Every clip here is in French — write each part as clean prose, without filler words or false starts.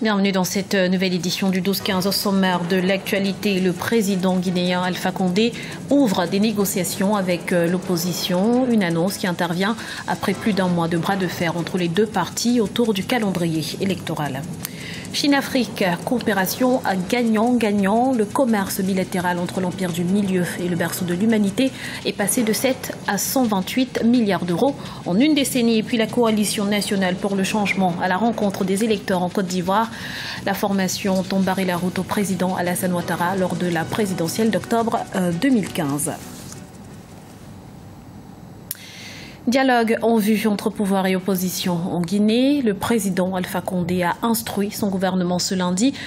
Bienvenue dans cette nouvelle édition du 12-15. Au sommaire de l'actualité, le président guinéen Alpha Condé ouvre des négociations avec l'opposition. Une annonce qui intervient après plus d'un mois de bras de fer entre les deux partis autour du calendrier électoral. Chine-Afrique, coopération à gagnant-gagnant. Le commerce bilatéral entre l'Empire du Milieu et le berceau de l'humanité est passé de 7 à 128 milliards d'euros en une décennie. Et puis la coalition nationale pour le changement à la rencontre des électeurs en Côte d'Ivoire. La formation tombe barrer la route au président Alassane Ouattara lors de la présidentielle d'octobre 2015. Dialogue en vue entre pouvoir et opposition en Guinée. Le président Alpha Condé a instruit son gouvernement ce lundi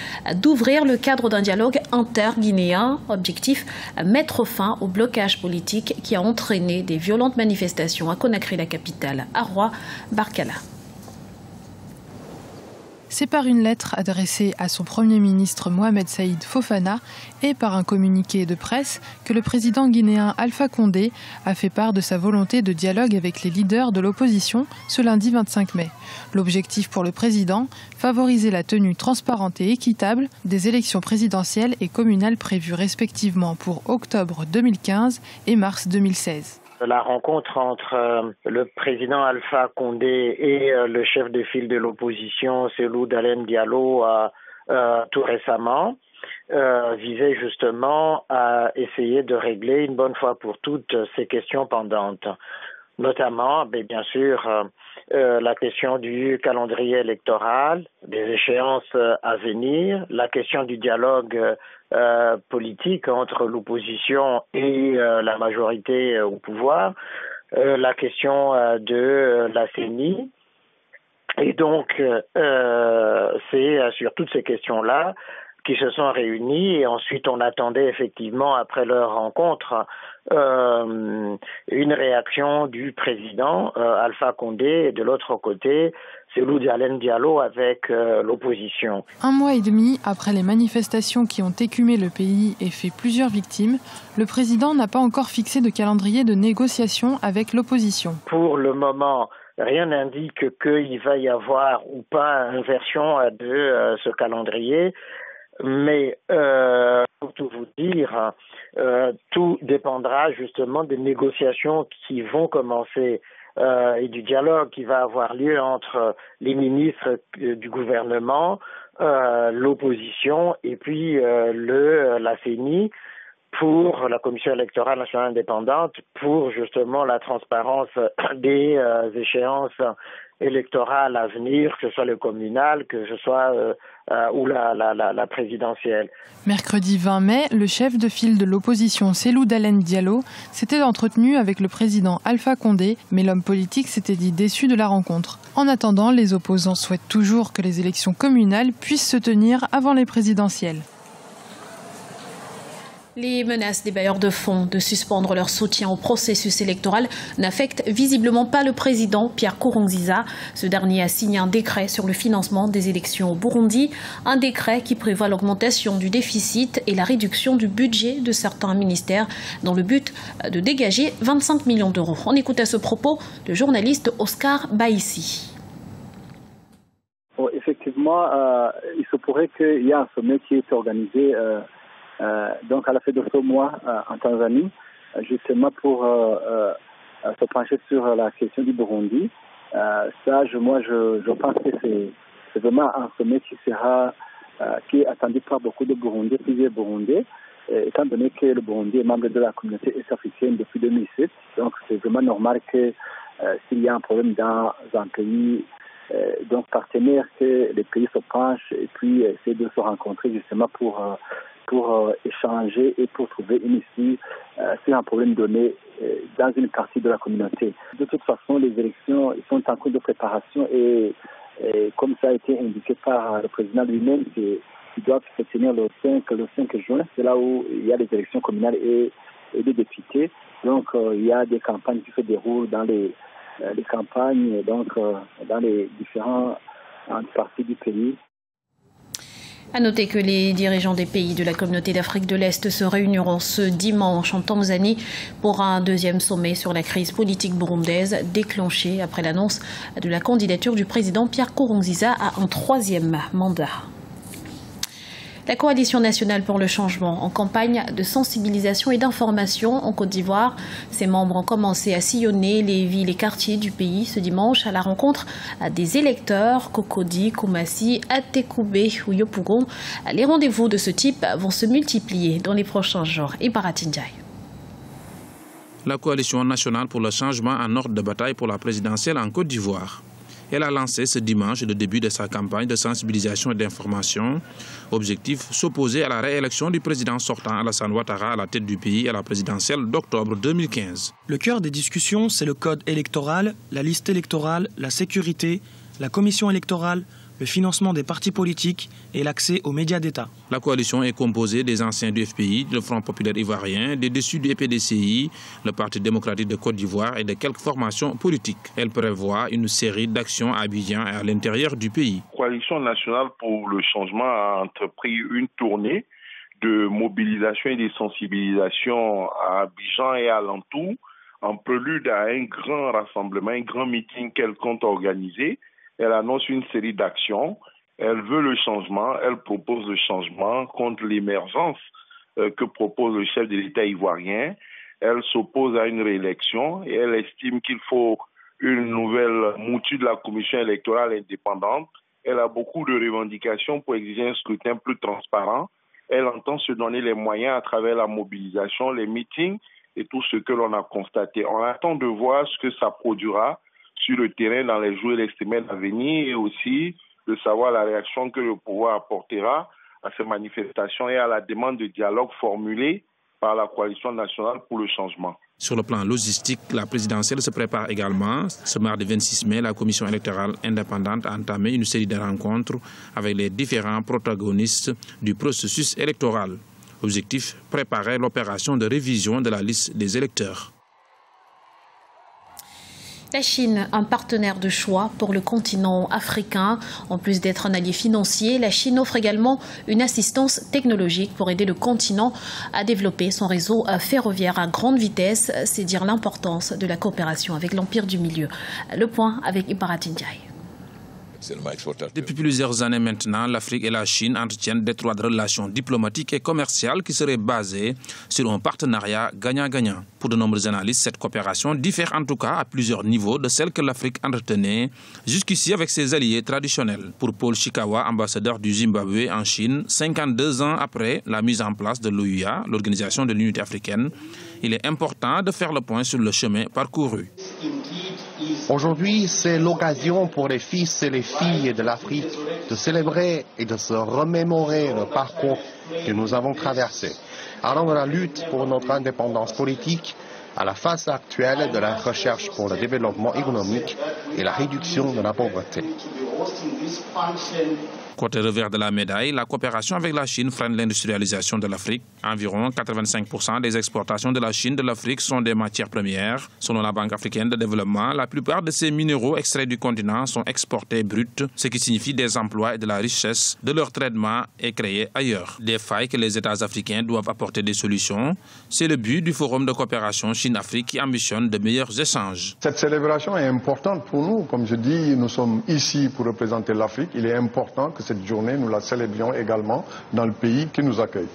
d'ouvrir le cadre d'un dialogue inter-guinéen. Objectif, mettre fin au blocage politique qui a entraîné des violentes manifestations à Conakry, la capitale, à Roi, Barkala. C'est par une lettre adressée à son Premier ministre Mohamed Saïd Fofana et par un communiqué de presse que le président guinéen Alpha Condé a fait part de sa volonté de dialogue avec les leaders de l'opposition ce lundi 25 mai. L'objectif pour le président, favoriser la tenue transparente et équitable des élections présidentielles et communales prévues respectivement pour octobre 2015 et mars 2016. La rencontre entre le président Alpha Condé et le chef de file de l'opposition, Cellou Dalein Diallo, tout récemment, visait justement à essayer de régler une bonne fois pour toutes ces questions pendantes. Notamment, bien sûr, la question du calendrier électoral, des échéances à venir, la question du dialogue politique entre l'opposition et la majorité au pouvoir, la question de la CENI. Et donc, c'est sur toutes ces questions-là qui se sont réunis et ensuite on attendait effectivement après leur rencontre une réaction du président Alpha Condé et de l'autre côté Cellou Dalein Diallo avec l'opposition. Un mois et demi après les manifestations qui ont écumé le pays et fait plusieurs victimes, le président n'a pas encore fixé de calendrier de négociation avec l'opposition. Pour le moment, rien n'indique qu'il va y avoir ou pas inversion de ce calendrier. Mais pour tout vous dire, tout dépendra justement des négociations qui vont commencer et du dialogue qui va avoir lieu entre les ministres du gouvernement, l'opposition et puis la CENI pour la Commission électorale nationale indépendante pour justement la transparence des échéances électorales à venir, que ce soit le communal, que ce soit ou la présidentielle. Mercredi 20 mai, le chef de file de l'opposition Cellou Dalein Diallo s'était entretenu avec le président Alpha Condé, mais l'homme politique s'était dit déçu de la rencontre. En attendant, les opposants souhaitent toujours que les élections communales puissent se tenir avant les présidentielles. Les menaces des bailleurs de fonds de suspendre leur soutien au processus électoral n'affectent visiblement pas le président Pierre Nkurunziza. Ce dernier a signé un décret sur le financement des élections au Burundi, un décret qui prévoit l'augmentation du déficit et la réduction du budget de certains ministères dans le but de dégager 25 millions d'euros. On écoute à ce propos le journaliste Oscar Baïssi. Effectivement, il se pourrait qu'il y ait un sommet qui est organisé donc à la fin de ce mois en Tanzanie, justement pour se pencher sur la question du Burundi. Je pense que c'est vraiment un sommet qui est attendu par beaucoup de Burundais, plusieurs Burundais, étant donné que le Burundi est membre de la communauté est-africaine depuis 2007. Donc c'est vraiment normal que s'il y a un problème dans un pays donc partenaire, que les pays se penchent et puis essaient de se rencontrer justement pour échanger et pour trouver une issue sur un problème donné dans une partie de la communauté. De toute façon, les élections sont en cours de préparation et comme ça a été indiqué par le président lui-même, ils doivent se tenir le 5 juin. C'est là où il y a les élections communales et des députés. Donc, il y a des campagnes qui se déroulent dans les campagnes, donc dans les différentes parties du pays. À noter que les dirigeants des pays de la communauté d'Afrique de l'Est se réuniront ce dimanche en Tanzanie pour un deuxième sommet sur la crise politique burundaise déclenchée après l'annonce de la candidature du président Pierre Nkurunziza à un troisième mandat. La Coalition nationale pour le changement en campagne de sensibilisation et d'information en Côte d'Ivoire. Ses membres ont commencé à sillonner les villes et quartiers du pays ce dimanche à la rencontre des électeurs. Cocody, Koumassi, Atekoubé ou Yopougon. Les rendez-vous de ce type vont se multiplier dans les prochains jours. Ibarati Ndiaye. La Coalition nationale pour le changement en ordre de bataille pour la présidentielle en Côte d'Ivoire. Elle a lancé ce dimanche le début de sa campagne de sensibilisation et d'information. Objectif, s'opposer à la réélection du président sortant Alassane Ouattara à la tête du pays à la présidentielle d'octobre 2015. Le cœur des discussions, c'est le code électoral, la liste électorale, la sécurité, la commission électorale, le financement des partis politiques et l'accès aux médias d'État. La coalition est composée des anciens du FPI, le Front populaire ivoirien, des déçus du EPDCI, le Parti démocratique de Côte d'Ivoire et de quelques formations politiques. Elle prévoit une série d'actions à Abidjan et à l'intérieur du pays. La Coalition nationale pour le changement a entrepris une tournée de mobilisation et de sensibilisation à Abidjan et alentour, en prélude à un grand rassemblement, un grand meeting qu'elle compte organiser. Elle annonce une série d'actions. Elle veut le changement. Elle propose le changement contre l'émergence que propose le chef de l'État ivoirien. Elle s'oppose à une réélection et elle estime qu'il faut une nouvelle mouture de la commission électorale indépendante. Elle a beaucoup de revendications pour exiger un scrutin plus transparent. Elle entend se donner les moyens à travers la mobilisation, les meetings et tout ce que l'on a constaté. On attend de voir ce que ça produira sur le terrain dans les jours et les semaines à venir et aussi de savoir la réaction que le pouvoir apportera à ces manifestations et à la demande de dialogue formulée par la Coalition nationale pour le changement. Sur le plan logistique, la présidentielle se prépare également. Ce mardi 26 mai, la commission électorale indépendante a entamé une série de rencontres avec les différents protagonistes du processus électoral. Objectif, préparer l'opération de révision de la liste des électeurs. La Chine, un partenaire de choix pour le continent africain. En plus d'être un allié financier, la Chine offre également une assistance technologique pour aider le continent à développer son réseau ferroviaire à grande vitesse. C'est dire l'importance de la coopération avec l'Empire du Milieu. Le point avec Ibarati Ndiaye. Depuis plusieurs années maintenant, l'Afrique et la Chine entretiennent d'étroites relations diplomatiques et commerciales qui seraient basées sur un partenariat gagnant-gagnant. Pour de nombreux analystes, cette coopération diffère en tout cas à plusieurs niveaux de celle que l'Afrique entretenait jusqu'ici avec ses alliés traditionnels. Pour Paul Chikawa, ambassadeur du Zimbabwe en Chine, 52 ans après la mise en place de l'OUA, l'Organisation de l'Unité africaine, il est important de faire le point sur le chemin parcouru. Aujourd'hui, c'est l'occasion pour les fils et les filles de l'Afrique de célébrer et de se remémorer le parcours que nous avons traversé, allant de la lutte pour notre indépendance politique à la phase actuelle de la recherche pour le développement économique et la réduction de la pauvreté. Côté revers de la médaille, la coopération avec la Chine freine l'industrialisation de l'Afrique. Environ 85% des exportations de la Chine de l'Afrique sont des matières premières. Selon la Banque africaine de développement, la plupart de ces minéraux extraits du continent sont exportés bruts, ce qui signifie des emplois et de la richesse de leur traitement est créée ailleurs. Des failles que les États africains doivent apporter des solutions. C'est le but du Forum de coopération Chine-Afrique qui ambitionne de meilleurs échanges. Cette célébration est importante pour nous. Comme je dis, nous sommes ici pour représenter l'Afrique. Il est important que cette journée, nous la célébrions également dans le pays qui nous accueille.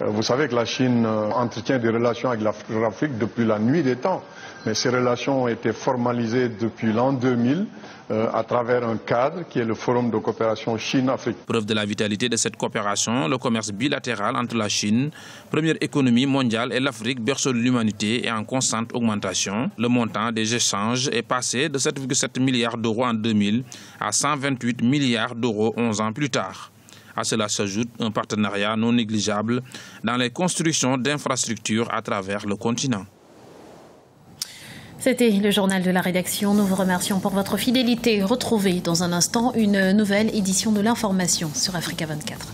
Vous savez que la Chine entretient des relations avec l'Afrique depuis la nuit des temps, mais ces relations ont été formalisées depuis l'an 2000 à travers un cadre qui est le Forum de coopération Chine-Afrique. Preuve de la vitalité de cette coopération, le commerce bilatéral entre la Chine, première économie mondiale, et l'Afrique, berceau de l'humanité, est en constante augmentation. Le montant des échanges est passé de 7,7 milliards d'euros en 2000 à 128 milliards d'euros 11 ans plus tard. À cela s'ajoute un partenariat non négligeable dans les constructions d'infrastructures à travers le continent. C'était le journal de la rédaction. Nous vous remercions pour votre fidélité. Retrouvez dans un instant une nouvelle édition de l'information sur Africa 24.